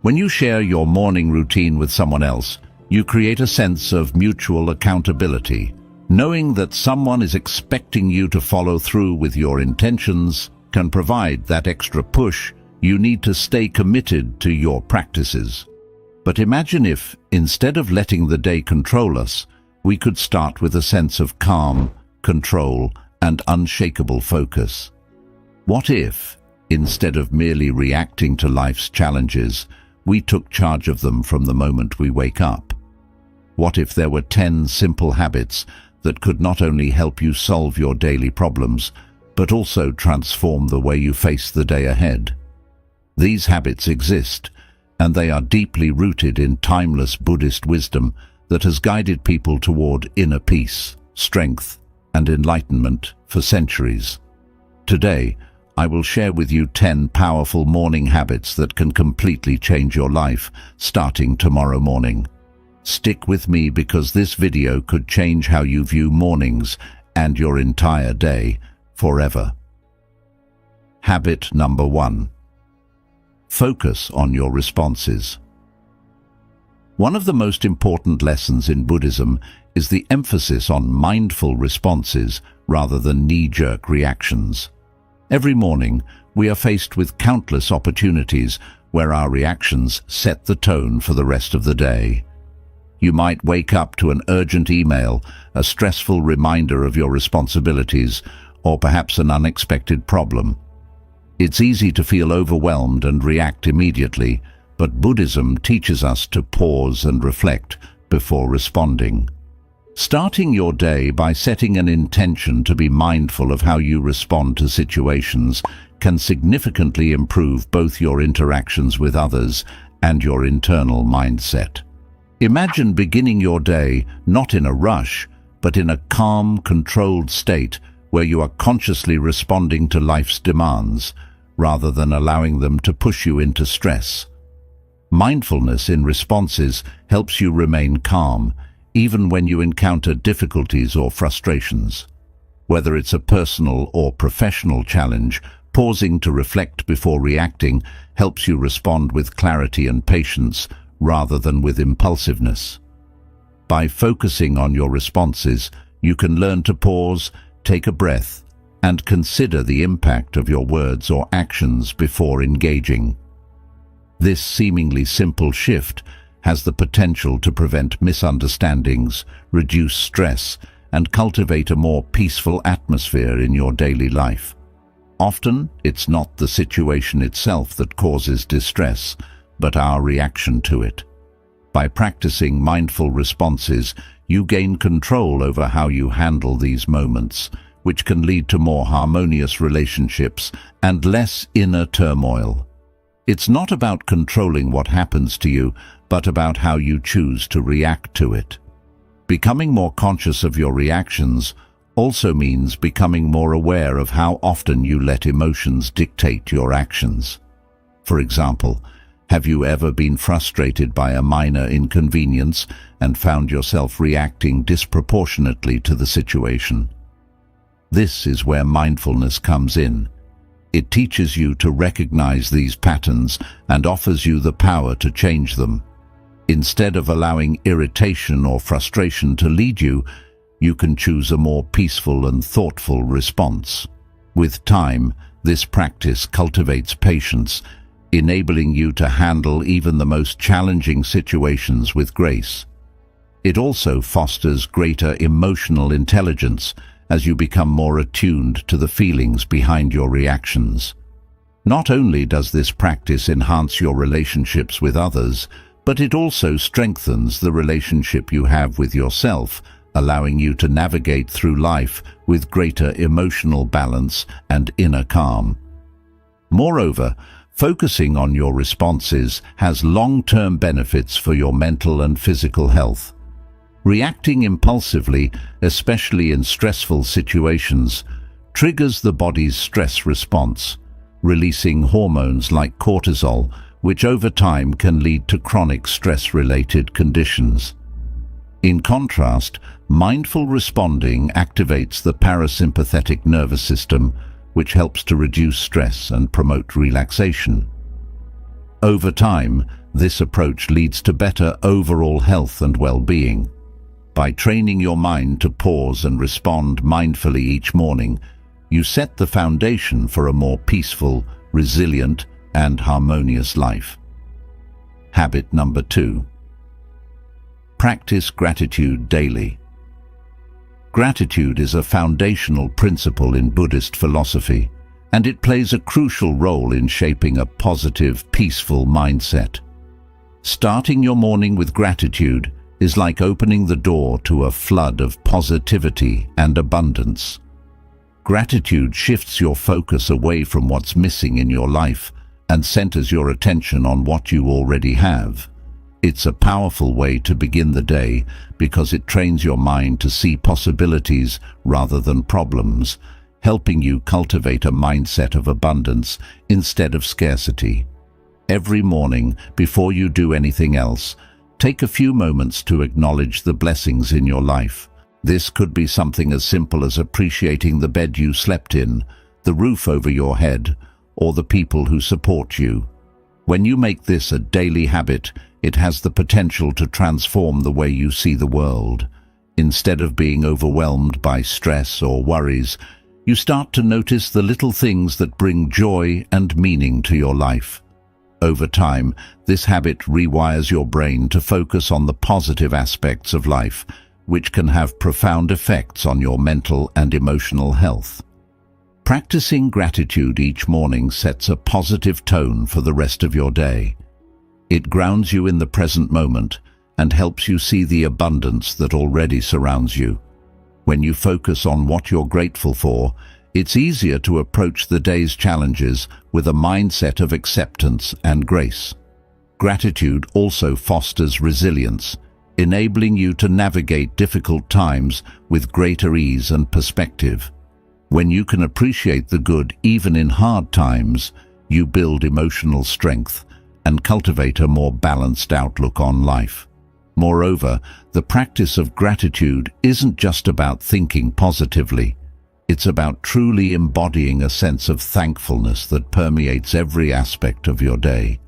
When you share your morning routine with someone else, you create a sense of mutual accountability. Knowing that someone is expecting you to follow through with your intentions can provide that extra push you need to stay committed to your practices. But imagine if, instead of letting the day control us, we could start with a sense of calm, control, and unshakable focus. What if, instead of merely reacting to life's challenges, we took charge of them from the moment we wake up? What if there were 10 simple habits that could not only help you solve your daily problems, but also transform the way you face the day ahead? These habits exist, and they are deeply rooted in timeless Buddhist wisdom that has guided people toward inner peace, strength, and enlightenment for centuries. Today, I will share with you 10 powerful morning habits that can completely change your life starting tomorrow morning. Stick with me because this video could change how you view mornings and your entire day forever. Habit number 1. Focus on your responses. One of the most important lessons in Buddhism is the emphasis on mindful responses rather than knee-jerk reactions. Every morning, we are faced with countless opportunities where our reactions set the tone for the rest of the day. You might wake up to an urgent email, a stressful reminder of your responsibilities, or perhaps an unexpected problem. It's easy to feel overwhelmed and react immediately, but Buddhism teaches us to pause and reflect before responding. Starting your day by setting an intention to be mindful of how you respond to situations can significantly improve both your interactions with others and your internal mindset. Imagine beginning your day not in a rush, but in a calm, controlled state where you are consciously responding to life's demands, rather than allowing them to push you into stress. Mindfulness in responses helps you remain calm, even when you encounter difficulties or frustrations. Whether it's a personal or professional challenge, pausing to reflect before reacting helps you respond with clarity and patience, rather than with impulsiveness. By focusing on your responses, you can learn to pause, take a breath, and consider the impact of your words or actions before engaging. This seemingly simple shift has the potential to prevent misunderstandings, reduce stress, and cultivate a more peaceful atmosphere in your daily life. Often, it's not the situation itself that causes distress, but our reaction to it. By practicing mindful responses, you gain control over how you handle these moments, which can lead to more harmonious relationships and less inner turmoil. It's not about controlling what happens to you, but about how you choose to react to it. Becoming more conscious of your reactions also means becoming more aware of how often you let emotions dictate your actions. For example, have you ever been frustrated by a minor inconvenience and found yourself reacting disproportionately to the situation? This is where mindfulness comes in. It teaches you to recognize these patterns and offers you the power to change them. Instead of allowing irritation or frustration to lead you, you can choose a more peaceful and thoughtful response. With time, this practice cultivates patience, enabling you to handle even the most challenging situations with grace. It also fosters greater emotional intelligence as you become more attuned to the feelings behind your reactions. Not only does this practice enhance your relationships with others, but it also strengthens the relationship you have with yourself, allowing you to navigate through life with greater emotional balance and inner calm. Moreover, focusing on your responses has long-term benefits for your mental and physical health. Reacting impulsively, especially in stressful situations, triggers the body's stress response, releasing hormones like cortisol, which over time can lead to chronic stress-related conditions. In contrast, mindful responding activates the parasympathetic nervous system, which helps to reduce stress and promote relaxation. Over time, this approach leads to better overall health and well-being. By training your mind to pause and respond mindfully each morning, you set the foundation for a more peaceful, resilient, and harmonious life. Habit number 2. Practice gratitude daily. Gratitude is a foundational principle in Buddhist philosophy, and it plays a crucial role in shaping a positive, peaceful mindset. Starting your morning with gratitude is like opening the door to a flood of positivity and abundance. Gratitude shifts your focus away from what's missing in your life and centers your attention on what you already have. It's a powerful way to begin the day because it trains your mind to see possibilities rather than problems, helping you cultivate a mindset of abundance instead of scarcity. Every morning, before you do anything else, take a few moments to acknowledge the blessings in your life. This could be something as simple as appreciating the bed you slept in, the roof over your head, or the people who support you. When you make this a daily habit, it has the potential to transform the way you see the world. Instead of being overwhelmed by stress or worries, you start to notice the little things that bring joy and meaning to your life. Over time, this habit rewires your brain to focus on the positive aspects of life, which can have profound effects on your mental and emotional health. Practicing gratitude each morning sets a positive tone for the rest of your day. It grounds you in the present moment and helps you see the abundance that already surrounds you. When you focus on what you're grateful for, it's easier to approach the day's challenges with a mindset of acceptance and grace. Gratitude also fosters resilience, enabling you to navigate difficult times with greater ease and perspective. When you can appreciate the good even in hard times, you build emotional strength and cultivate a more balanced outlook on life. Moreover, the practice of gratitude isn't just about thinking positively. It's about truly embodying a sense of thankfulness that permeates every aspect of your day.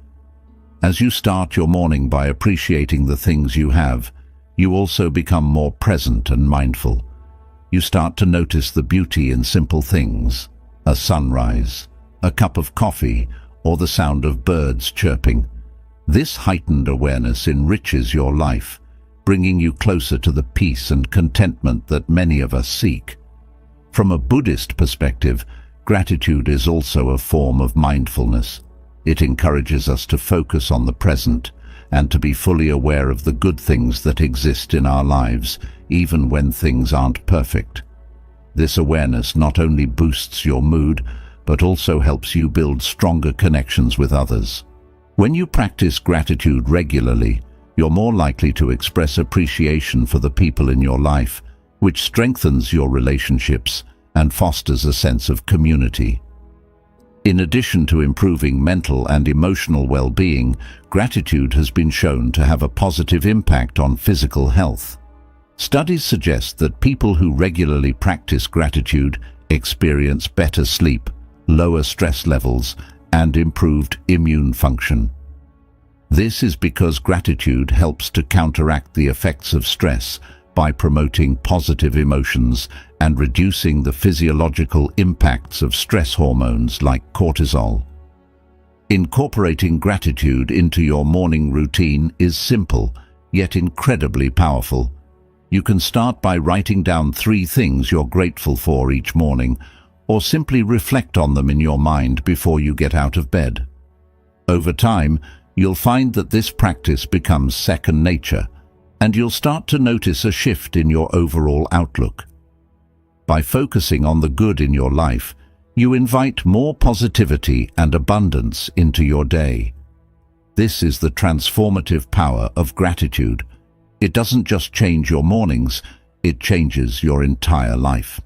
As you start your morning by appreciating the things you have, you also become more present and mindful. You start to notice the beauty in simple things, a sunrise, a cup of coffee, or the sound of birds chirping. This heightened awareness enriches your life, bringing you closer to the peace and contentment that many of us seek. From a Buddhist perspective, gratitude is also a form of mindfulness. It encourages us to focus on the present and to be fully aware of the good things that exist in our lives, even when things aren't perfect. This awareness not only boosts your mood, but also helps you build stronger connections with others. When you practice gratitude regularly, you're more likely to express appreciation for the people in your life, which strengthens your relationships and fosters a sense of community. In addition to improving mental and emotional well-being, gratitude has been shown to have a positive impact on physical health. Studies suggest that people who regularly practice gratitude experience better sleep, lower stress levels, and improved immune function. This is because gratitude helps to counteract the effects of stress by promoting positive emotions and reducing the physiological impacts of stress hormones like cortisol. Incorporating gratitude into your morning routine is simple, yet incredibly powerful. You can start by writing down 3 things you're grateful for each morning, or simply reflect on them in your mind before you get out of bed. Over time, you'll find that this practice becomes second nature, and you'll start to notice a shift in your overall outlook. By focusing on the good in your life, you invite more positivity and abundance into your day. This is the transformative power of gratitude. It doesn't just change your mornings, it changes your entire life.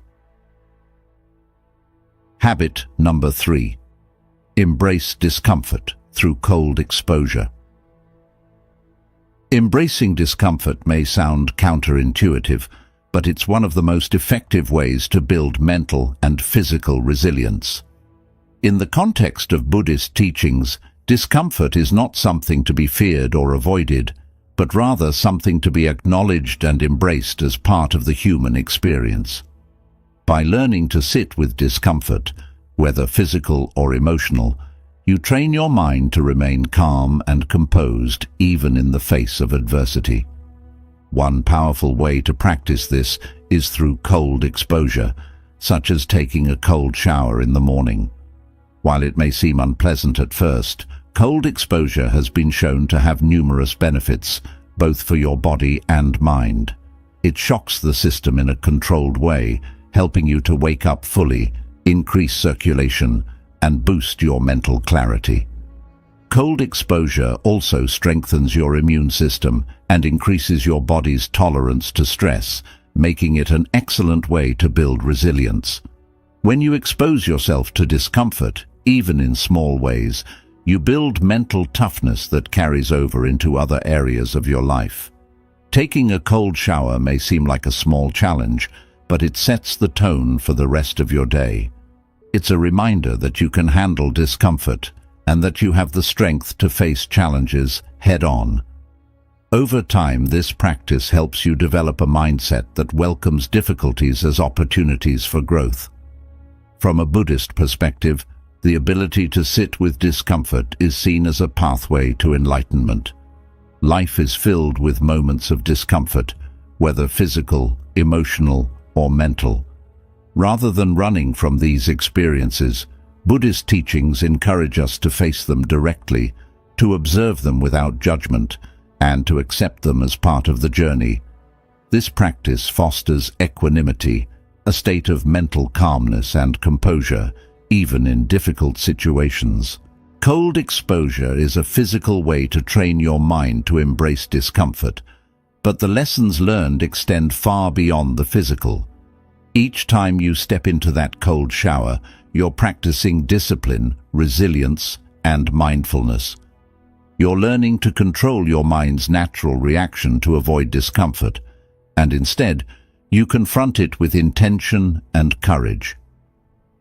Habit number 3. Embrace discomfort through cold exposure. Embracing discomfort may sound counterintuitive, but it's one of the most effective ways to build mental and physical resilience. In the context of Buddhist teachings, Discomfort is not something to be feared or avoided, but rather something to be acknowledged and embraced as part of the human experience. By learning to sit with discomfort, whether physical or emotional, you train your mind to remain calm and composed even in the face of adversity. One powerful way to practice this is through cold exposure, such as taking a cold shower in the morning. While it may seem unpleasant at first, cold exposure has been shown to have numerous benefits, both for your body and mind. It shocks the system in a controlled way, helping you to wake up fully, increase circulation, and boost your mental clarity. Cold exposure also strengthens your immune system and increases your body's tolerance to stress, making it an excellent way to build resilience. When you expose yourself to discomfort, even in small ways, you build mental toughness that carries over into other areas of your life. Taking a cold shower may seem like a small challenge, but it sets the tone for the rest of your day. It's a reminder that you can handle discomfort and that you have the strength to face challenges head-on. Over time, this practice helps you develop a mindset that welcomes difficulties as opportunities for growth. From a Buddhist perspective, the ability to sit with discomfort is seen as a pathway to enlightenment. Life is filled with moments of discomfort, whether physical, emotional, or mental. Rather than running from these experiences, Buddhist teachings encourage us to face them directly, to observe them without judgment, and to accept them as part of the journey. This practice fosters equanimity, a state of mental calmness and composure, even in difficult situations. Cold exposure is a physical way to train your mind to embrace discomfort, but the lessons learned extend far beyond the physical. Each time you step into that cold shower, you're practicing discipline, resilience, and mindfulness. You're learning to control your mind's natural reaction to avoid discomfort, and instead, you confront it with intention and courage.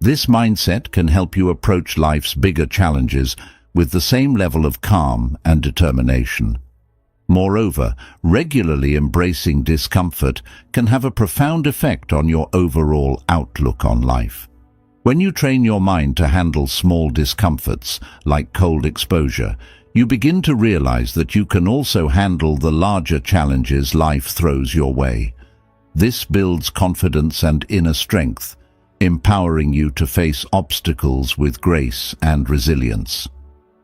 This mindset can help you approach life's bigger challenges with the same level of calm and determination. Moreover, regularly embracing discomfort can have a profound effect on your overall outlook on life. When you train your mind to handle small discomforts, like cold exposure, you begin to realize that you can also handle the larger challenges life throws your way. This builds confidence and inner strength, empowering you to face obstacles with grace and resilience.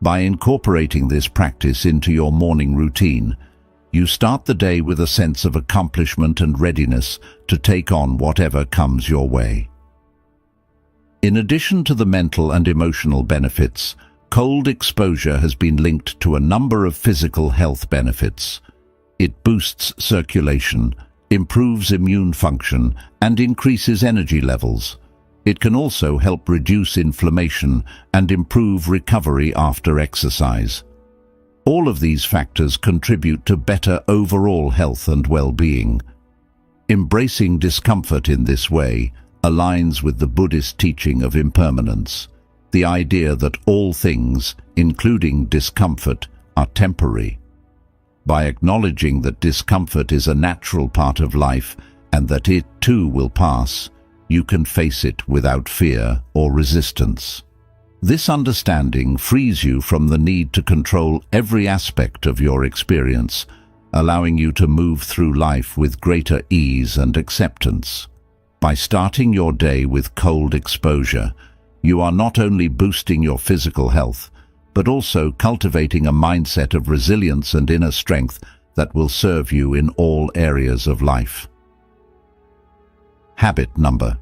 By incorporating this practice into your morning routine, you start the day with a sense of accomplishment and readiness to take on whatever comes your way. In addition to the mental and emotional benefits, cold exposure has been linked to a number of physical health benefits. It boosts circulation, improves immune function, and increases energy levels. It can also help reduce inflammation and improve recovery after exercise. All of these factors contribute to better overall health and well-being. Embracing discomfort in this way aligns with the Buddhist teaching of impermanence, the idea that all things, including discomfort, are temporary. By acknowledging that discomfort is a natural part of life and that it too will pass, you can face it without fear or resistance. This understanding frees you from the need to control every aspect of your experience, allowing you to move through life with greater ease and acceptance. By starting your day with cold exposure, you are not only boosting your physical health, but also cultivating a mindset of resilience and inner strength that will serve you in all areas of life. Habit number: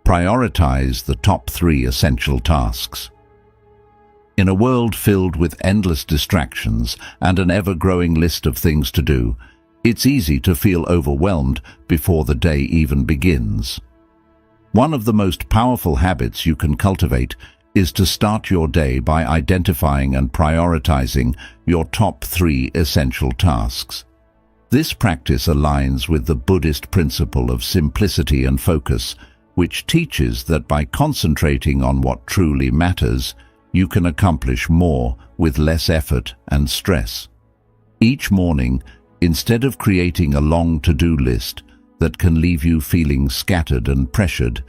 prioritize the top 3 essential tasks. In a world filled with endless distractions and an ever-growing list of things to do, it's easy to feel overwhelmed before the day even begins. One of the most powerful habits you can cultivate is to start your day by identifying and prioritizing your top 3 essential tasks. This practice aligns with the Buddhist principle of simplicity and focus, which teaches that by concentrating on what truly matters, you can accomplish more with less effort and stress. Each morning, instead of creating a long to-do list that can leave you feeling scattered and pressured,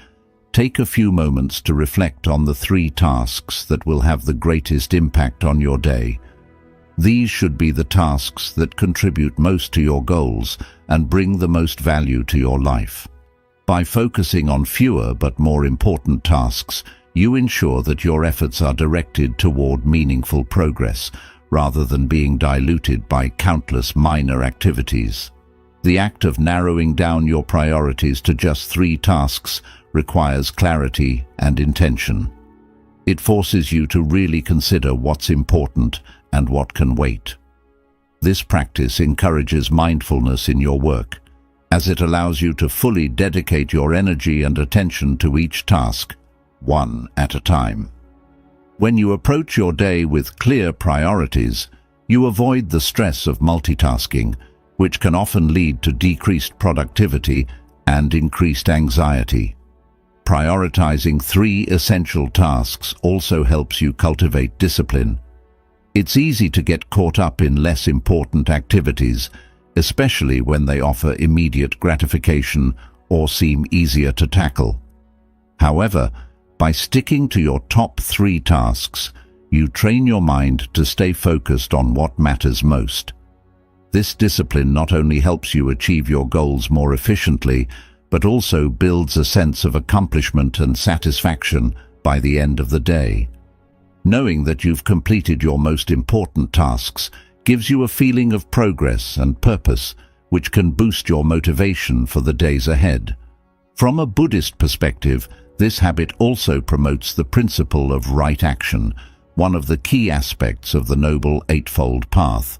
take a few moments to reflect on the 3 tasks that will have the greatest impact on your day. These should be the tasks that contribute most to your goals and bring the most value to your life. By focusing on fewer but more important tasks, you ensure that your efforts are directed toward meaningful progress, rather than being diluted by countless minor activities. The act of narrowing down your priorities to just 3 tasks requires clarity and intention. It forces you to really consider what's important and what can wait. This practice encourages mindfulness in your work, as it allows you to fully dedicate your energy and attention to each task, one at a time. When you approach your day with clear priorities, you avoid the stress of multitasking, which can often lead to decreased productivity and increased anxiety. Prioritizing 3 essential tasks also helps you cultivate discipline. It's easy to get caught up in less important activities, especially when they offer immediate gratification or seem easier to tackle. However, by sticking to your top 3 tasks, you train your mind to stay focused on what matters most. This discipline not only helps you achieve your goals more efficiently, but also builds a sense of accomplishment and satisfaction by the end of the day. Knowing that you've completed your most important tasks gives you a feeling of progress and purpose, which can boost your motivation for the days ahead. From a Buddhist perspective, this habit also promotes the principle of right action, one of the key aspects of the Noble Eightfold Path.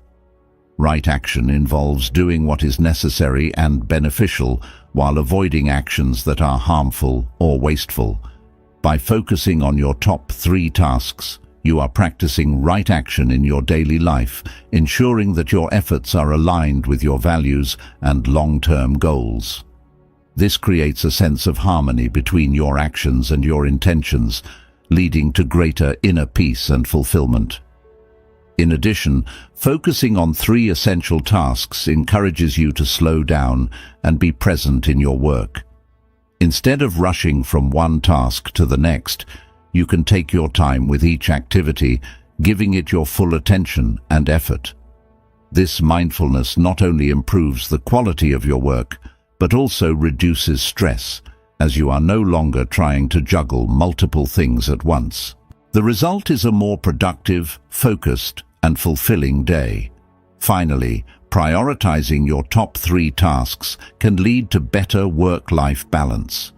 Right action involves doing what is necessary and beneficial while avoiding actions that are harmful or wasteful. By focusing on your top 3 tasks, you are practicing right action in your daily life, ensuring that your efforts are aligned with your values and long-term goals. This creates a sense of harmony between your actions and your intentions, leading to greater inner peace and fulfillment. In addition, focusing on 3 essential tasks encourages you to slow down and be present in your work. Instead of rushing from one task to the next, you can take your time with each activity, giving it your full attention and effort. This mindfulness not only improves the quality of your work, but also reduces stress, as you are no longer trying to juggle multiple things at once. The result is a more productive, focused, and fulfilling day. Finally, prioritizing your top 3 tasks can lead to better work-life balance.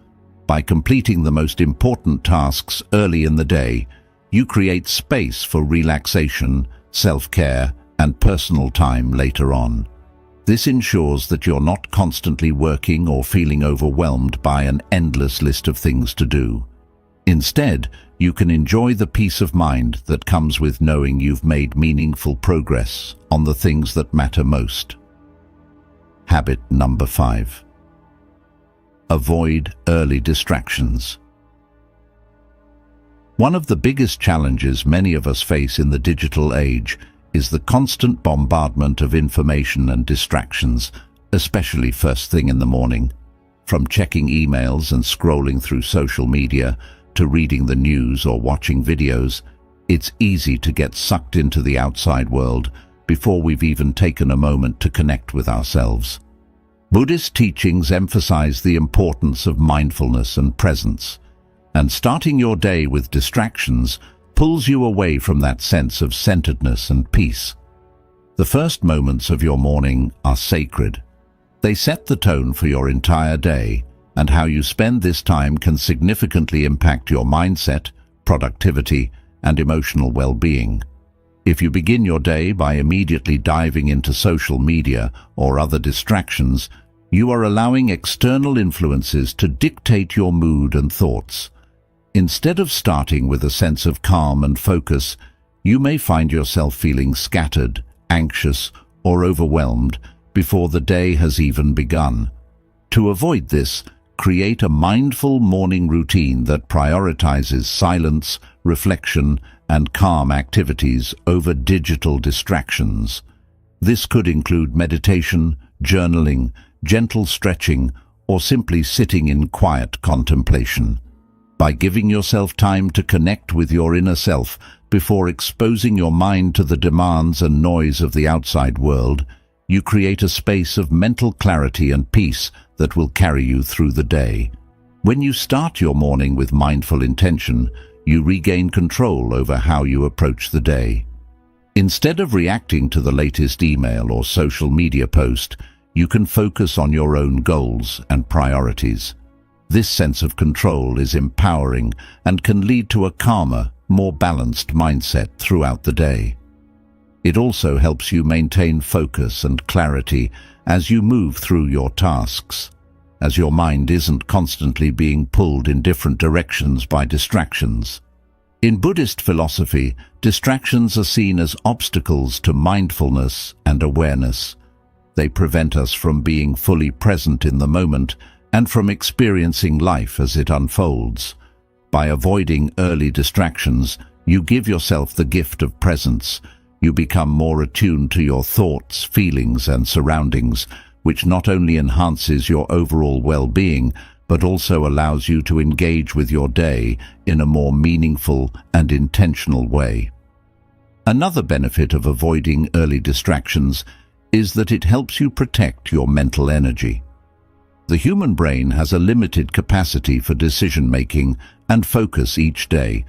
By completing the most important tasks early in the day, you create space for relaxation, self-care, and personal time later on. This ensures that you're not constantly working or feeling overwhelmed by an endless list of things to do. Instead, you can enjoy the peace of mind that comes with knowing you've made meaningful progress on the things that matter most. Habit number 5. Avoid early distractions. One of the biggest challenges many of us face in the digital age is the constant bombardment of information and distractions, especially first thing in the morning. From checking emails and scrolling through social media to reading the news or watching videos, it's easy to get sucked into the outside world before we've even taken a moment to connect with ourselves. Buddhist teachings emphasize the importance of mindfulness and presence, and starting your day with distractions pulls you away from that sense of centeredness and peace. The first moments of your morning are sacred. They set the tone for your entire day, and how you spend this time can significantly impact your mindset, productivity, and emotional well-being. If you begin your day by immediately diving into social media or other distractions, you are allowing external influences to dictate your mood and thoughts. Instead of starting with a sense of calm and focus, you may find yourself feeling scattered, anxious, or overwhelmed before the day has even begun. To avoid this, create a mindful morning routine that prioritizes silence, reflection, and calm activities over digital distractions. This could include meditation, journaling, gentle stretching, or simply sitting in quiet contemplation. By giving yourself time to connect with your inner self before exposing your mind to the demands and noise of the outside world, you create a space of mental clarity and peace that will carry you through the day. When you start your morning with mindful intention, you regain control over how you approach the day. Instead of reacting to the latest email or social media post, you can focus on your own goals and priorities. This sense of control is empowering and can lead to a calmer, more balanced mindset throughout the day. It also helps you maintain focus and clarity as you move through your tasks, as your mind isn't constantly being pulled in different directions by distractions. In Buddhist philosophy, distractions are seen as obstacles to mindfulness and awareness. They prevent us from being fully present in the moment and from experiencing life as it unfolds. By avoiding early distractions, you give yourself the gift of presence. You become more attuned to your thoughts, feelings, and surroundings, which not only enhances your overall well-being, but also allows you to engage with your day in a more meaningful and intentional way. Another benefit of avoiding early distractions is that it helps you protect your mental energy. The human brain has a limited capacity for decision-making and focus each day,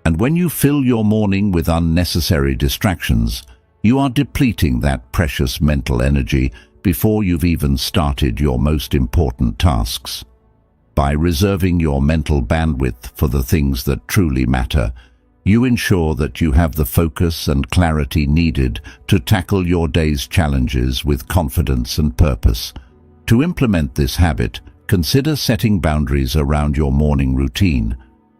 and when you fill your morning with unnecessary distractions, you are depleting that precious mental energy before you've even started your most important tasks. By reserving your mental bandwidth for the things that truly matter, you ensure that you have the focus and clarity needed to tackle your day's challenges with confidence and purpose. To implement this habit, consider setting boundaries around your morning routine.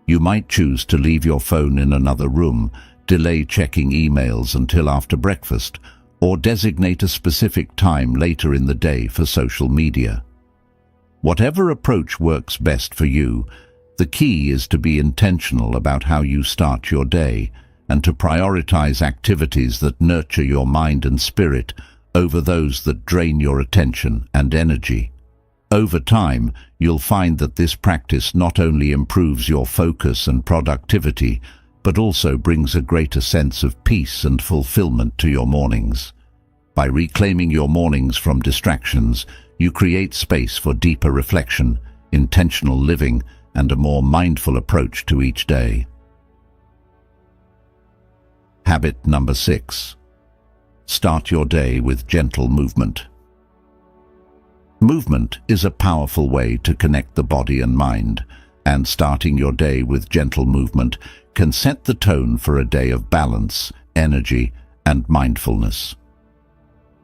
You might choose to leave your phone in another room, delay checking emails until after breakfast, or designate a specific time later in the day for social media. Whatever approach works best for you, the key is to be intentional about how you start your day and to prioritize activities that nurture your mind and spirit over those that drain your attention and energy. Over time, you'll find that this practice not only improves your focus and productivity, but also brings a greater sense of peace and fulfillment to your mornings. By reclaiming your mornings from distractions, you create space for deeper reflection, intentional living, and a more mindful approach to each day. Habit number 6. Start your day with gentle movement. Movement is a powerful way to connect the body and mind, and starting your day with gentle movement can set the tone for a day of balance, energy, and mindfulness.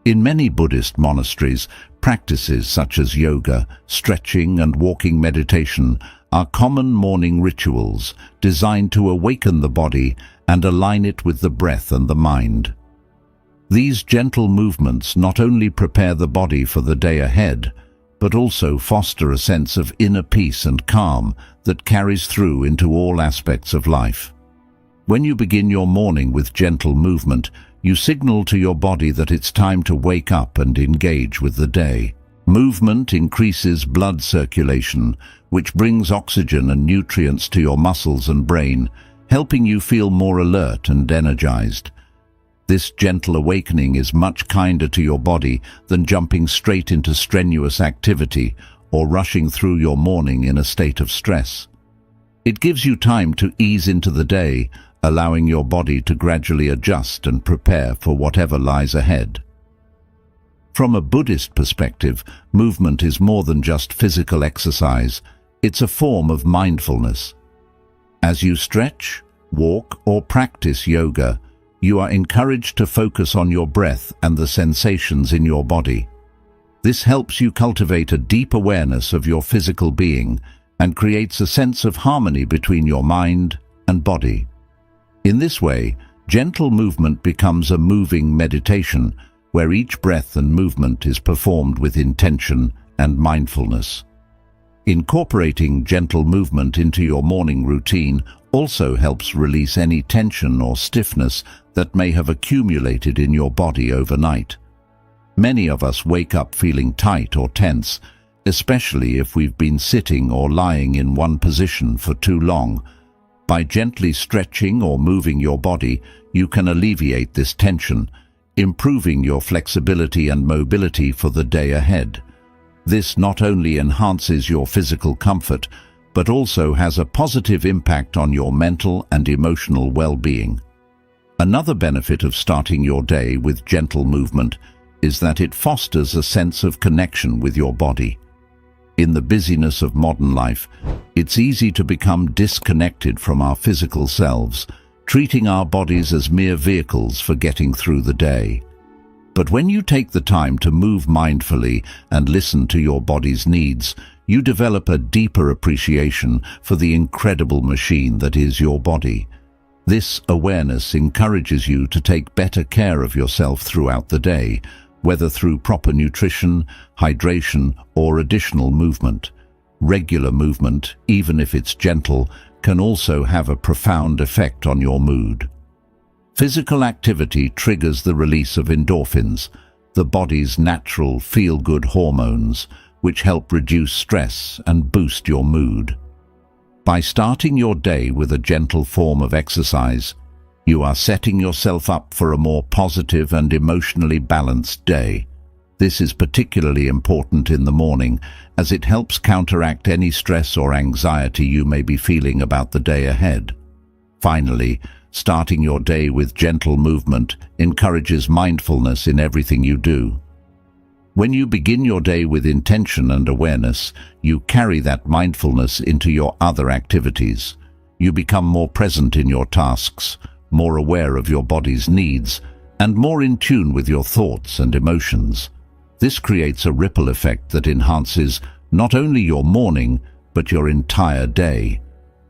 In many Buddhist monasteries, practices such as yoga, stretching, and walking meditation are common morning rituals designed to awaken the body and align it with the breath and the mind. These gentle movements not only prepare the body for the day ahead, but also foster a sense of inner peace and calm that carries through into all aspects of life. When you begin your morning with gentle movement, you signal to your body that it's time to wake up and engage with the day. Movement increases blood circulation, which brings oxygen and nutrients to your muscles and brain, helping you feel more alert and energized. This gentle awakening is much kinder to your body than jumping straight into strenuous activity or rushing through your morning in a state of stress. It gives you time to ease into the day, allowing your body to gradually adjust and prepare for whatever lies ahead. From a Buddhist perspective, movement is more than just physical exercise. It's a form of mindfulness. As you stretch, walk, or practice yoga, you are encouraged to focus on your breath and the sensations in your body. This helps you cultivate a deep awareness of your physical being and creates a sense of harmony between your mind and body. In this way, gentle movement becomes a moving meditation where each breath and movement is performed with intention and mindfulness. Incorporating gentle movement into your morning routine also helps release any tension or stiffness that may have accumulated in your body overnight. Many of us wake up feeling tight or tense, especially if we've been sitting or lying in one position for too long. By gently stretching or moving your body, you can alleviate this tension, improving your flexibility and mobility for the day ahead. This not only enhances your physical comfort, but also has a positive impact on your mental and emotional well-being. Another benefit of starting your day with gentle movement is that it fosters a sense of connection with your body. In the busyness of modern life, it's easy to become disconnected from our physical selves, treating our bodies as mere vehicles for getting through the day. But when you take the time to move mindfully and listen to your body's needs, you develop a deeper appreciation for the incredible machine that is your body. This awareness encourages you to take better care of yourself throughout the day, whether through proper nutrition, hydration, or additional movement. Regular movement, even if it's gentle, can also have a profound effect on your mood. Physical activity triggers the release of endorphins, the body's natural feel-good hormones, which help reduce stress and boost your mood. By starting your day with a gentle form of exercise, you are setting yourself up for a more positive and emotionally balanced day. This is particularly important in the morning, as it helps counteract any stress or anxiety you may be feeling about the day ahead. Finally, starting your day with gentle movement encourages mindfulness in everything you do. When you begin your day with intention and awareness, you carry that mindfulness into your other activities. You become more present in your tasks, more aware of your body's needs, and more in tune with your thoughts and emotions. This creates a ripple effect that enhances not only your morning, but your entire day.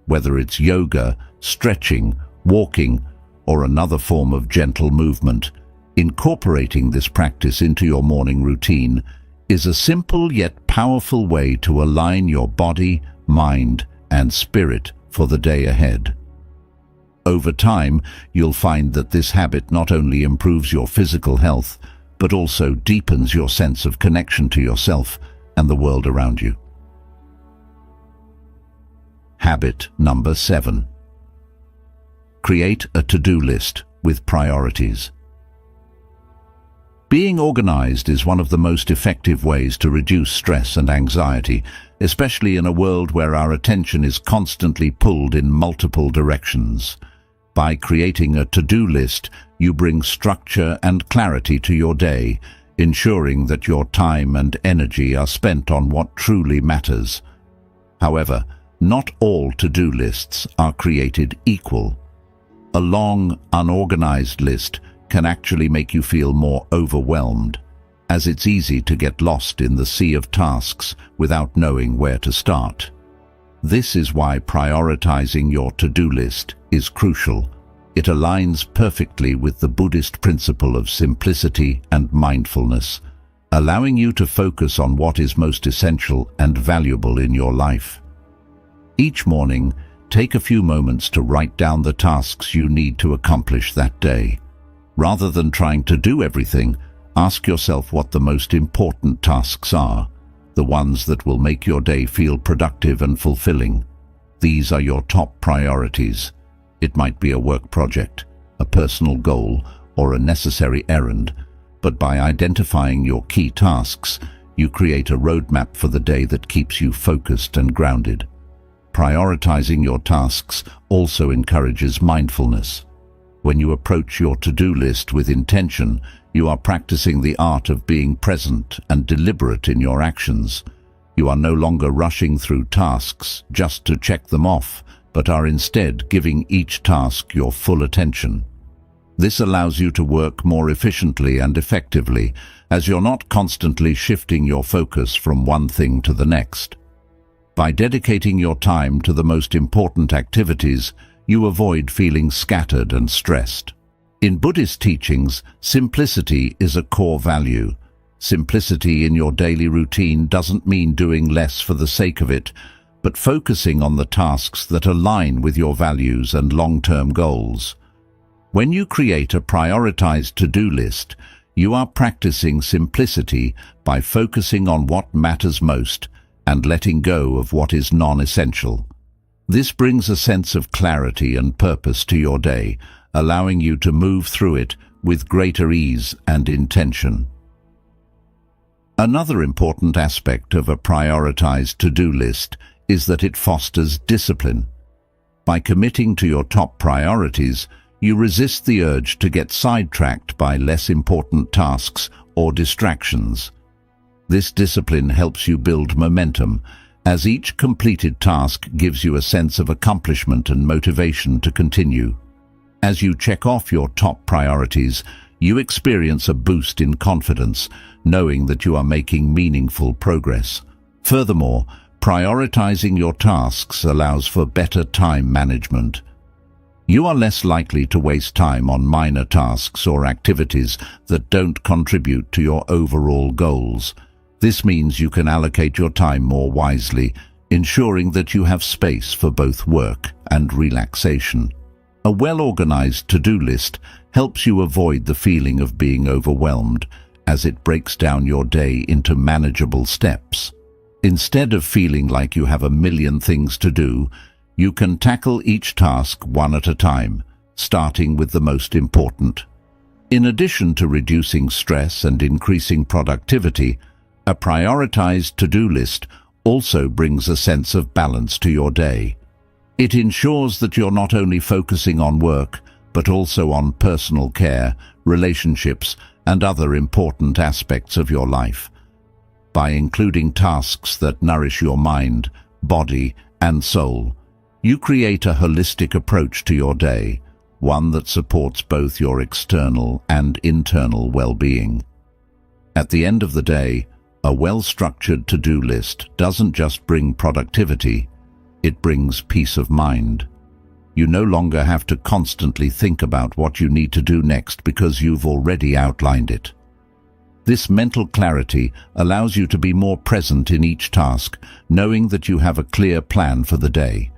Whether it's yoga, stretching, walking, or another form of gentle movement, incorporating this practice into your morning routine is a simple yet powerful way to align your body, mind, and spirit for the day ahead. Over time, you'll find that this habit not only improves your physical health, but also deepens your sense of connection to yourself and the world around you. Habit number 7. Create a to-do list with priorities. Being organized is one of the most effective ways to reduce stress and anxiety, especially in a world where our attention is constantly pulled in multiple directions. By creating a to-do list, you bring structure and clarity to your day, ensuring that your time and energy are spent on what truly matters. However, not all to-do lists are created equal. A long, unorganized list can actually make you feel more overwhelmed, as it's easy to get lost in the sea of tasks without knowing where to start. This is why prioritizing your to-do list is crucial. It aligns perfectly with the Buddhist principle of simplicity and mindfulness, allowing you to focus on what is most essential and valuable in your life. Each morning, take a few moments to write down the tasks you need to accomplish that day. Rather than trying to do everything, ask yourself what the most important tasks are, the ones that will make your day feel productive and fulfilling. These are your top priorities. It might be a work project, a personal goal, or a necessary errand, but by identifying your key tasks, you create a roadmap for the day that keeps you focused and grounded. Prioritizing your tasks also encourages mindfulness. When you approach your to-do list with intention, you are practicing the art of being present and deliberate in your actions. You are no longer rushing through tasks just to check them off, but are instead giving each task your full attention. This allows you to work more efficiently and effectively, as you're not constantly shifting your focus from one thing to the next. By dedicating your time to the most important activities, you avoid feeling scattered and stressed. In Buddhist teachings, simplicity is a core value. Simplicity in your daily routine doesn't mean doing less for the sake of it, but focusing on the tasks that align with your values and long-term goals. When you create a prioritized to-do list, you are practicing simplicity by focusing on what matters most and letting go of what is non-essential. This brings a sense of clarity and purpose to your day, allowing you to move through it with greater ease and intention. Another important aspect of a prioritized to-do list is that it fosters discipline. By committing to your top priorities, you resist the urge to get sidetracked by less important tasks or distractions. This discipline helps you build momentum, as each completed task gives you a sense of accomplishment and motivation to continue. As you check off your top priorities, you experience a boost in confidence, knowing that you are making meaningful progress. Furthermore, prioritizing your tasks allows for better time management. You are less likely to waste time on minor tasks or activities that don't contribute to your overall goals. This means you can allocate your time more wisely, ensuring that you have space for both work and relaxation. A well-organized to-do list helps you avoid the feeling of being overwhelmed, as it breaks down your day into manageable steps. Instead of feeling like you have a million things to do, you can tackle each task one at a time, starting with the most important. In addition to reducing stress and increasing productivity, a prioritized to-do list also brings a sense of balance to your day. It ensures that you're not only focusing on work, but also on personal care, relationships, and other important aspects of your life. By including tasks that nourish your mind, body, and soul, you create a holistic approach to your day, one that supports both your external and internal well-being. At the end of the day, a well-structured to-do list doesn't just bring productivity, it brings peace of mind. You no longer have to constantly think about what you need to do next because you've already outlined it. This mental clarity allows you to be more present in each task, knowing that you have a clear plan for the day.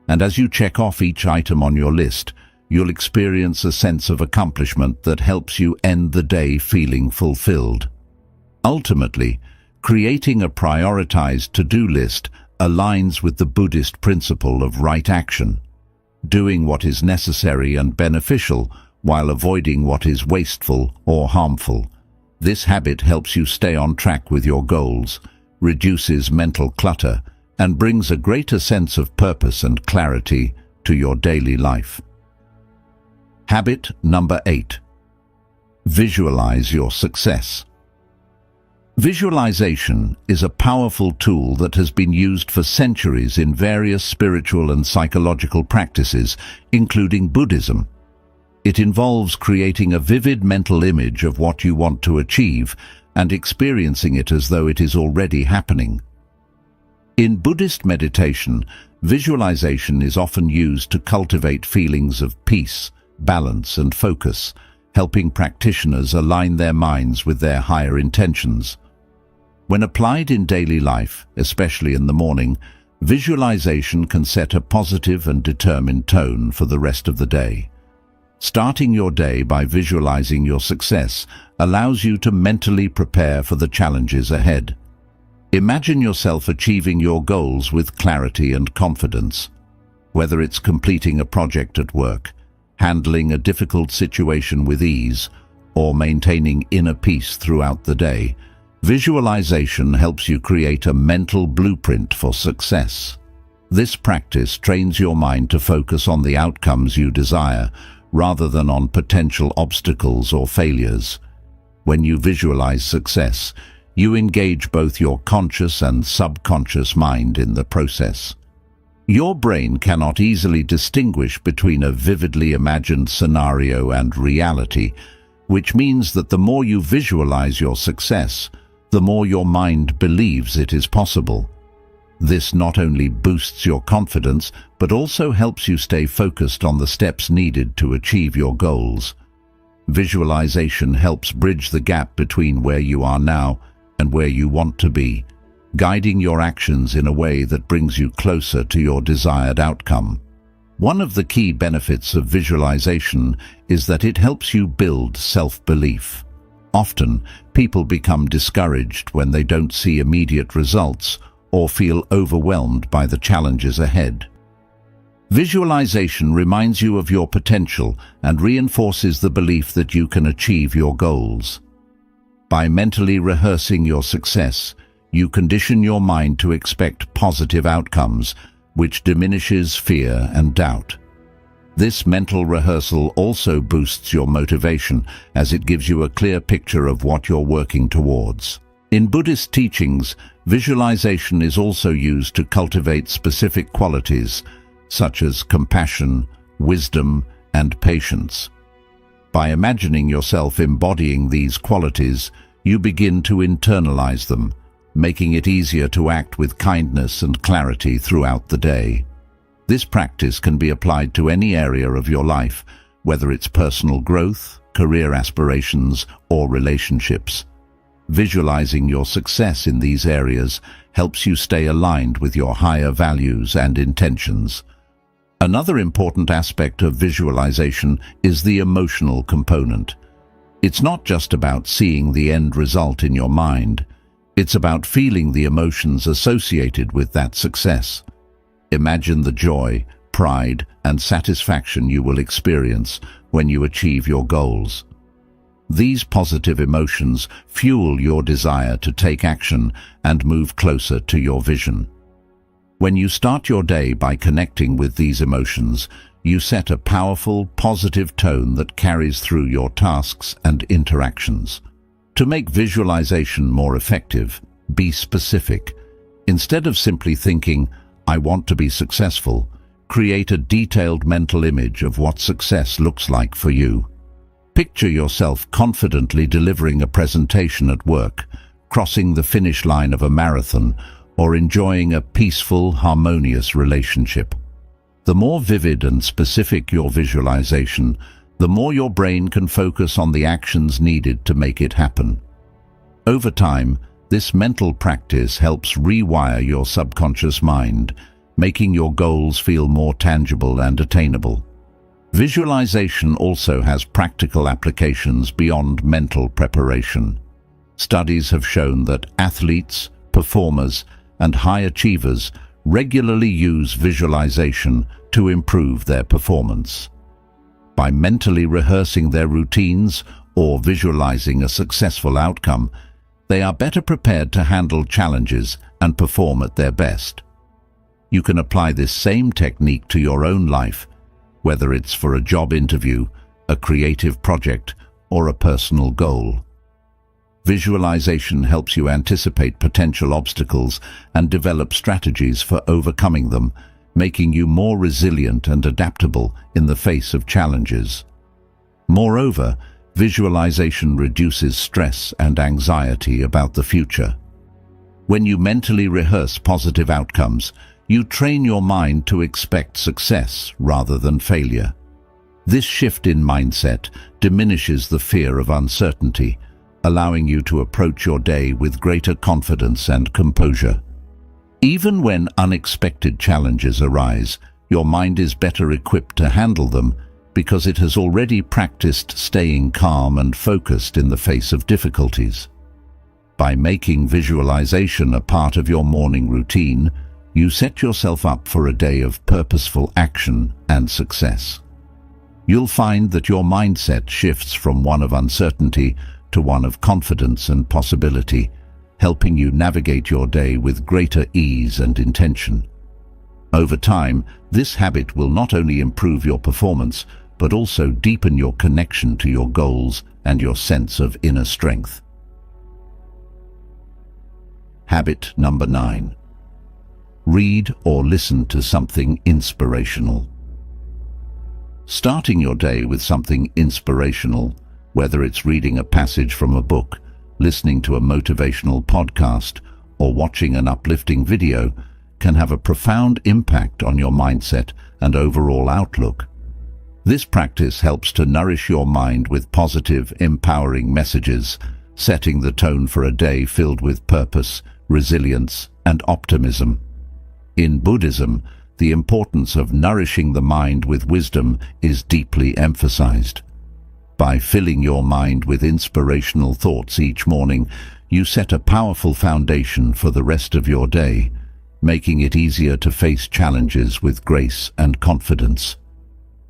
And as you check off each item on your list, you'll experience a sense of accomplishment that helps you end the day feeling fulfilled. Ultimately, creating a prioritized to-do list aligns with the Buddhist principle of right action, doing what is necessary and beneficial while avoiding what is wasteful or harmful. This habit helps you stay on track with your goals, reduces mental clutter, and brings a greater sense of purpose and clarity to your daily life. Habit number 8. Visualize your success. Visualization is a powerful tool that has been used for centuries in various spiritual and psychological practices, including Buddhism. It involves creating a vivid mental image of what you want to achieve and experiencing it as though it is already happening. In Buddhist meditation, visualization is often used to cultivate feelings of peace, balance, and focus, helping practitioners align their minds with their higher intentions. When applied in daily life, especially in the morning, visualization can set a positive and determined tone for the rest of the day. Starting your day by visualizing your success allows you to mentally prepare for the challenges ahead. Imagine yourself achieving your goals with clarity and confidence. Whether it's completing a project at work, handling a difficult situation with ease, or maintaining inner peace throughout the day, visualization helps you create a mental blueprint for success. This practice trains your mind to focus on the outcomes you desire, rather than on potential obstacles or failures. When you visualize success, you engage both your conscious and subconscious mind in the process. Your brain cannot easily distinguish between a vividly imagined scenario and reality, which means that the more you visualize your success, the more your mind believes it is possible. This not only boosts your confidence, but also helps you stay focused on the steps needed to achieve your goals. Visualization helps bridge the gap between where you are now and where you want to be, guiding your actions in a way that brings you closer to your desired outcome. One of the key benefits of visualization is that it helps you build self-belief. Often, people become discouraged when they don't see immediate results or feel overwhelmed by the challenges ahead. Visualization reminds you of your potential and reinforces the belief that you can achieve your goals. By mentally rehearsing your success, you condition your mind to expect positive outcomes, which diminishes fear and doubt. This mental rehearsal also boosts your motivation, as it gives you a clear picture of what you're working towards. In Buddhist teachings, visualization is also used to cultivate specific qualities, such as compassion, wisdom, and patience. By imagining yourself embodying these qualities, you begin to internalize them, making it easier to act with kindness and clarity throughout the day. This practice can be applied to any area of your life, whether it's personal growth, career aspirations, or relationships. Visualizing your success in these areas helps you stay aligned with your higher values and intentions. Another important aspect of visualization is the emotional component. It's not just about seeing the end result in your mind. It's about feeling the emotions associated with that success. Imagine the joy, pride, and satisfaction you will experience when you achieve your goals. These positive emotions fuel your desire to take action and move closer to your vision. When you start your day by connecting with these emotions, you set a powerful, positive tone that carries through your tasks and interactions. To make visualization more effective, be specific. Instead of simply thinking, "I want to be successful," create a detailed mental image of what success looks like for you. Picture yourself confidently delivering a presentation at work, crossing the finish line of a marathon, or enjoying a peaceful, harmonious relationship. The more vivid and specific your visualization, the more your brain can focus on the actions needed to make it happen. Over time, this mental practice helps rewire your subconscious mind, making your goals feel more tangible and attainable. Visualization also has practical applications beyond mental preparation. Studies have shown that athletes, performers, and high achievers regularly use visualization to improve their performance. By mentally rehearsing their routines or visualizing a successful outcome, they are better prepared to handle challenges and perform at their best. You can apply this same technique to your own life, whether it's for a job interview, a creative project, or a personal goal. Visualization helps you anticipate potential obstacles and develop strategies for overcoming them, making you more resilient and adaptable in the face of challenges. Moreover, visualization reduces stress and anxiety about the future. When you mentally rehearse positive outcomes, you train your mind to expect success rather than failure. This shift in mindset diminishes the fear of uncertainty, allowing you to approach your day with greater confidence and composure. Even when unexpected challenges arise, your mind is better equipped to handle them because it has already practiced staying calm and focused in the face of difficulties. By making visualization a part of your morning routine, you set yourself up for a day of purposeful action and success. You'll find that your mindset shifts from one of uncertainty to one of confidence and possibility, helping you navigate your day with greater ease and intention. Over time, this habit will not only improve your performance, but also deepen your connection to your goals and your sense of inner strength. Habit number 9. Read or listen to something inspirational. Starting your day with something inspirational, whether it's reading a passage from a book, listening to a motivational podcast, or watching an uplifting video, can have a profound impact on your mindset and overall outlook. This practice helps to nourish your mind with positive, empowering messages, setting the tone for a day filled with purpose, resilience, and optimism. In Buddhism, the importance of nourishing the mind with wisdom is deeply emphasized. By filling your mind with inspirational thoughts each morning, you set a powerful foundation for the rest of your day, making it easier to face challenges with grace and confidence.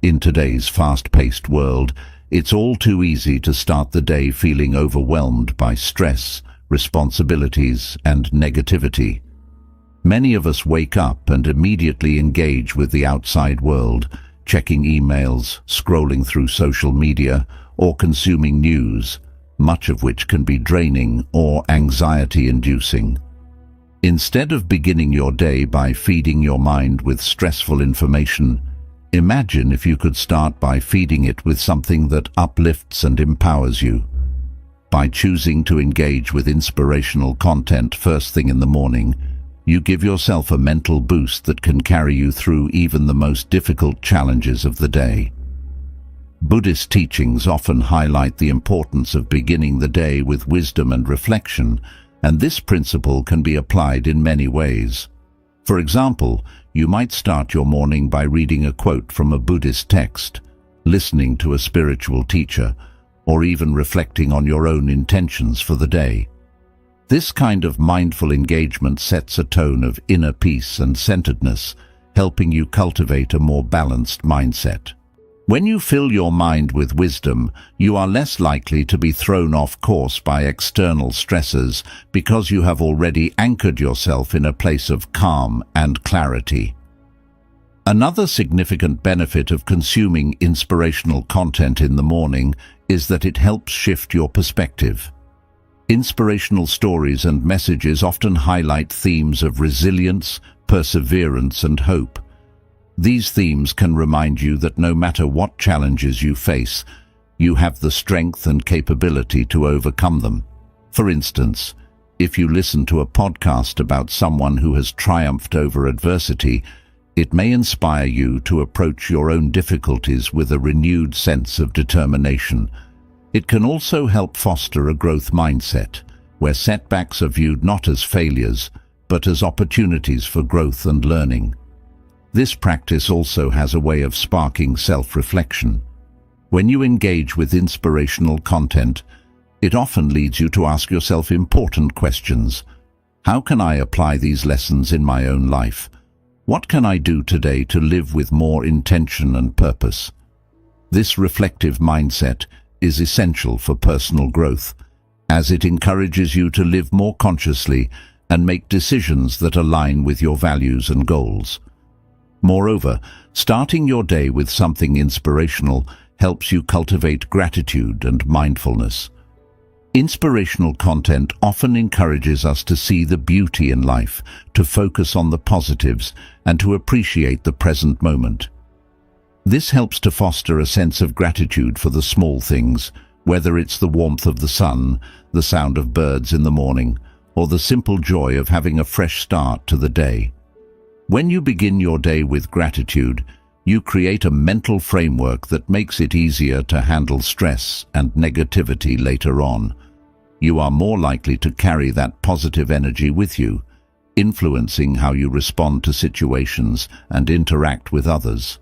In today's fast-paced world, it's all too easy to start the day feeling overwhelmed by stress, responsibilities, and negativity. Many of us wake up and immediately engage with the outside world, checking emails, scrolling through social media, or consuming news, much of which can be draining or anxiety-inducing. Instead of beginning your day by feeding your mind with stressful information, imagine if you could start by feeding it with something that uplifts and empowers you. By choosing to engage with inspirational content first thing in the morning, you give yourself a mental boost that can carry you through even the most difficult challenges of the day. Buddhist teachings often highlight the importance of beginning the day with wisdom and reflection, and this principle can be applied in many ways. For example, you might start your morning by reading a quote from a Buddhist text, listening to a spiritual teacher, or even reflecting on your own intentions for the day. This kind of mindful engagement sets a tone of inner peace and centeredness, helping you cultivate a more balanced mindset. When you fill your mind with wisdom, you are less likely to be thrown off course by external stressors because you have already anchored yourself in a place of calm and clarity. Another significant benefit of consuming inspirational content in the morning is that it helps shift your perspective. Inspirational stories and messages often highlight themes of resilience, perseverance, and hope. These themes can remind you that no matter what challenges you face, you have the strength and capability to overcome them. For instance, if you listen to a podcast about someone who has triumphed over adversity, it may inspire you to approach your own difficulties with a renewed sense of determination. It can also help foster a growth mindset, where setbacks are viewed not as failures, but as opportunities for growth and learning. This practice also has a way of sparking self-reflection. When you engage with inspirational content, it often leads you to ask yourself important questions. How can I apply these lessons in my own life? What can I do today to live with more intention and purpose? This reflective mindset is essential for personal growth, as it encourages you to live more consciously and make decisions that align with your values and goals. Moreover, starting your day with something inspirational helps you cultivate gratitude and mindfulness. Inspirational content often encourages us to see the beauty in life, to focus on the positives, and to appreciate the present moment. This helps to foster a sense of gratitude for the small things, whether it's the warmth of the sun, the sound of birds in the morning, or the simple joy of having a fresh start to the day. When you begin your day with gratitude, you create a mental framework that makes it easier to handle stress and negativity later on. You are more likely to carry that positive energy with you, influencing how you respond to situations and interact with others.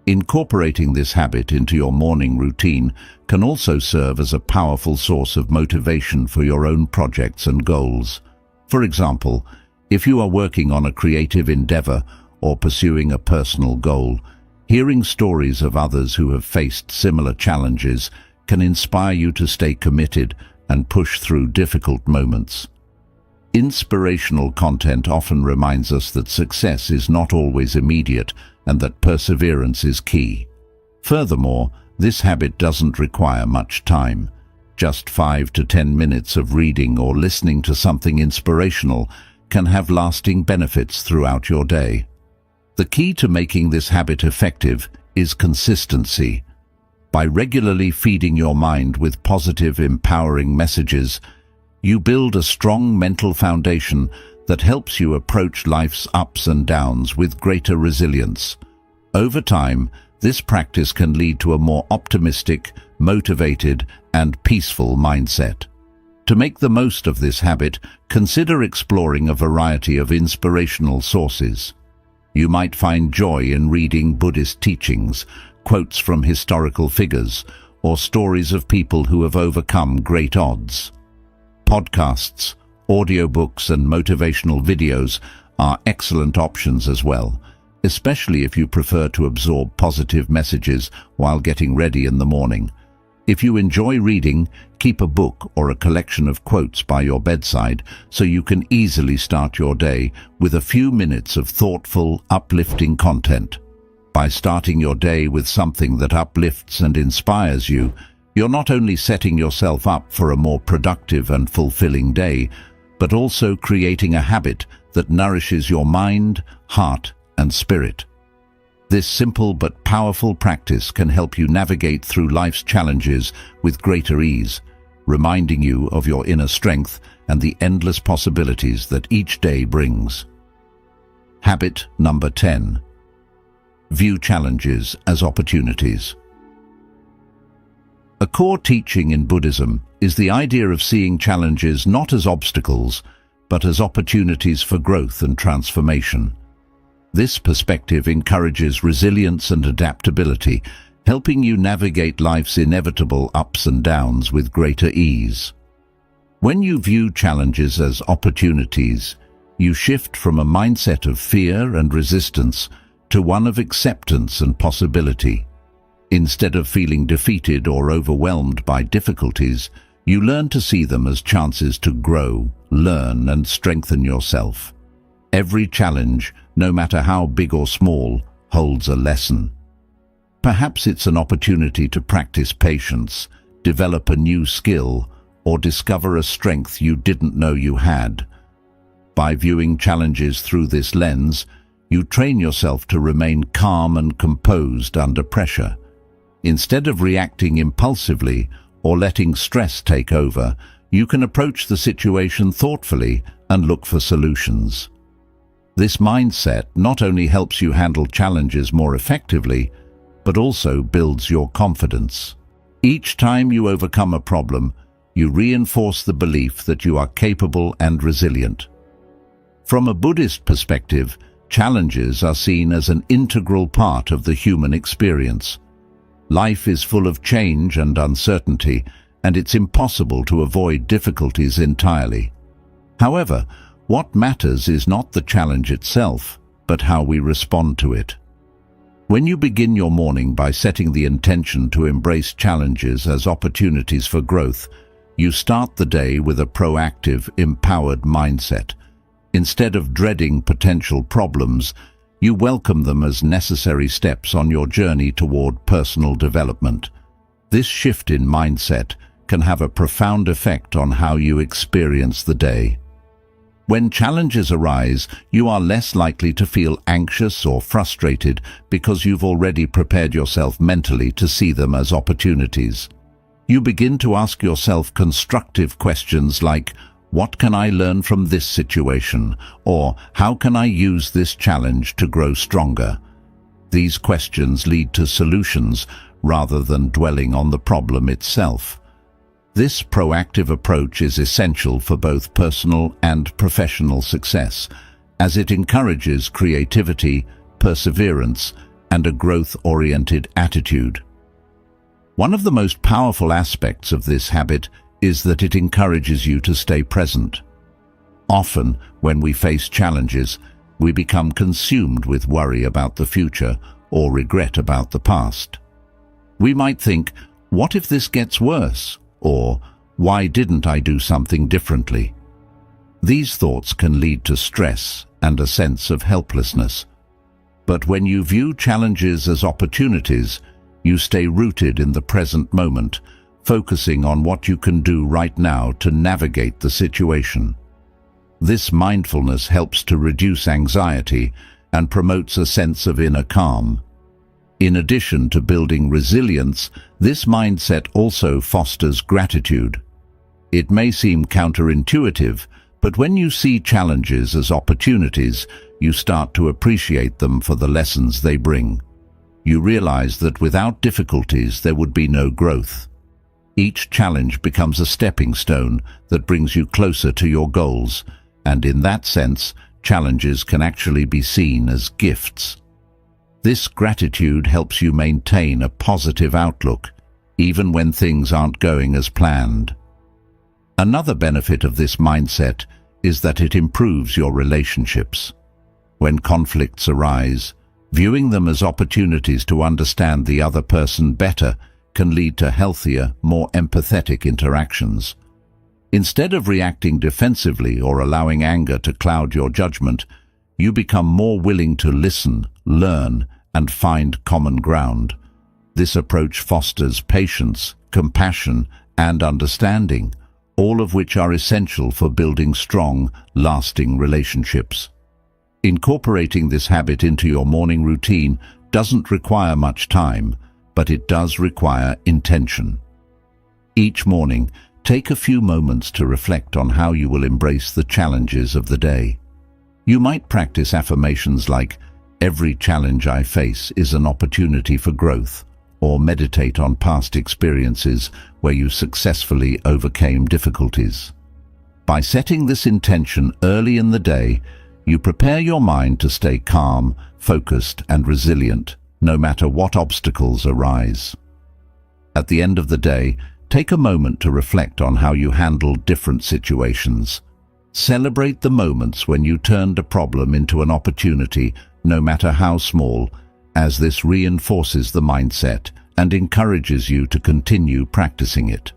Incorporating this habit into your morning routine can also serve as a powerful source of motivation for your own projects and goals. For example, if you are working on a creative endeavor or pursuing a personal goal, hearing stories of others who have faced similar challenges can inspire you to stay committed and push through difficult moments. Inspirational content often reminds us that success is not always immediate and that perseverance is key. Furthermore, this habit doesn't require much time. Just 5 to 10 minutes of reading or listening to something inspirational can have lasting benefits throughout your day. The key to making this habit effective is consistency. By regularly feeding your mind with positive, empowering messages, you build a strong mental foundation that helps you approach life's ups and downs with greater resilience. Over time, This practice can lead to a more optimistic, motivated, and peaceful mindset. To make the most of this habit, consider exploring a variety of inspirational sources. You might find joy in reading Buddhist teachings, quotes from historical figures, or stories of people who have overcome great odds. Podcasts, audiobooks, and motivational videos are excellent options as well, especially if you prefer to absorb positive messages while getting ready in the morning. If you enjoy reading, keep a book or a collection of quotes by your bedside so you can easily start your day with a few minutes of thoughtful, uplifting content. By starting your day with something that uplifts and inspires you, you're not only setting yourself up for a more productive and fulfilling day, but also creating a habit that nourishes your mind, heart, and spirit. This simple but powerful practice can help you navigate through life's challenges with greater ease, reminding you of your inner strength and the endless possibilities that each day brings. Habit number 10. View challenges as opportunities. A core teaching in Buddhism is the idea of seeing challenges not as obstacles, but as opportunities for growth and transformation. This perspective encourages resilience and adaptability, helping you navigate life's inevitable ups and downs with greater ease. When you view challenges as opportunities, you shift from a mindset of fear and resistance to one of acceptance and possibility. Instead of feeling defeated or overwhelmed by difficulties, you learn to see them as chances to grow, learn, and strengthen yourself. Every challenge, no matter how big or small, holds a lesson. Perhaps it's an opportunity to practice patience, develop a new skill, or discover a strength you didn't know you had. By viewing challenges through this lens, you train yourself to remain calm and composed under pressure. Instead of reacting impulsively or letting stress take over, you can approach the situation thoughtfully and look for solutions. This mindset not only helps you handle challenges more effectively, but also builds your confidence. Each time you overcome a problem, you reinforce the belief that you are capable and resilient. From a Buddhist perspective, challenges are seen as an integral part of the human experience. Life is full of change and uncertainty, and it's impossible to avoid difficulties entirely. However, what matters is not the challenge itself, but how we respond to it. When you begin your morning by setting the intention to embrace challenges as opportunities for growth, you start the day with a proactive, empowered mindset. Instead of dreading potential problems, you welcome them as necessary steps on your journey toward personal development. This shift in mindset can have a profound effect on how you experience the day. When challenges arise, you are less likely to feel anxious or frustrated because you've already prepared yourself mentally to see them as opportunities. You begin to ask yourself constructive questions like, "What can I learn from this situation?" or "How can I use this challenge to grow stronger?" These questions lead to solutions rather than dwelling on the problem itself. This proactive approach is essential for both personal and professional success, as it encourages creativity, perseverance, and a growth-oriented attitude. One of the most powerful aspects of this habit is that it encourages you to stay present. Often, when we face challenges, we become consumed with worry about the future or regret about the past. We might think, "What if this gets worse?" or "Why didn't I do something differently?" These thoughts can lead to stress and a sense of helplessness. But when you view challenges as opportunities, you stay rooted in the present moment, focusing on what you can do right now to navigate the situation. This mindfulness helps to reduce anxiety and promotes a sense of inner calm. In addition to building resilience, this mindset also fosters gratitude. It may seem counterintuitive, but when you see challenges as opportunities, you start to appreciate them for the lessons they bring. you realize that without difficulties there would be no growth. Each challenge becomes a stepping stone that brings you closer to your goals, and in that sense, challenges can actually be seen as gifts. This gratitude helps you maintain a positive outlook, even when things aren't going as planned. Another benefit of this mindset is that it improves your relationships. When conflicts arise, viewing them as opportunities to understand the other person better can lead to healthier, more empathetic interactions. Instead of reacting defensively or allowing anger to cloud your judgment, you become more willing to listen, learn, and find common ground. This approach fosters patience, compassion, and understanding, all of which are essential for building strong, lasting relationships. Incorporating this habit into your morning routine doesn't require much time, but it does require intention. Each morning, take a few moments to reflect on how you will embrace the challenges of the day. You might practice affirmations like, "Every challenge I face is an opportunity for growth," or meditate on past experiences where you successfully overcame difficulties. By setting this intention early in the day, you prepare your mind to stay calm, focused, and resilient, no matter what obstacles arise. At the end of the day, take a moment to reflect on how you handled different situations. Celebrate the moments when you turned a problem into an opportunity, no matter how small, as this reinforces the mindset and encourages you to continue practicing it.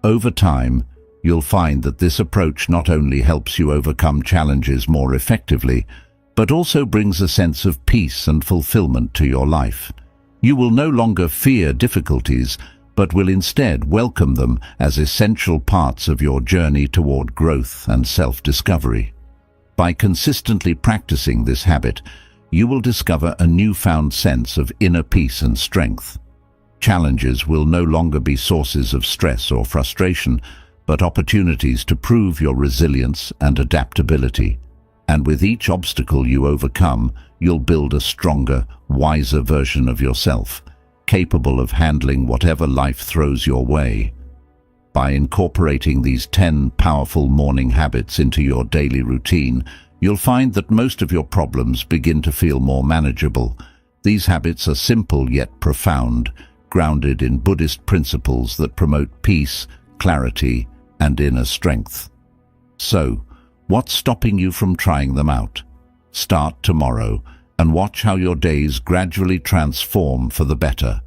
Over time, you'll find that this approach not only helps you overcome challenges more effectively, but also brings a sense of peace and fulfillment to your life. You will no longer fear difficulties, but will instead welcome them as essential parts of your journey toward growth and self-discovery. By consistently practicing this habit, you will discover a newfound sense of inner peace and strength. Challenges will no longer be sources of stress or frustration, but opportunities to prove your resilience and adaptability. And with each obstacle you overcome, you'll build a stronger, wiser version of yourself, capable of handling whatever life throws your way. By incorporating these 10 powerful morning habits into your daily routine, you'll find that most of your problems begin to feel more manageable. These habits are simple yet profound, grounded in Buddhist principles that promote peace, clarity, and inner strength. So, what's stopping you from trying them out? Start tomorrow and watch how your days gradually transform for the better.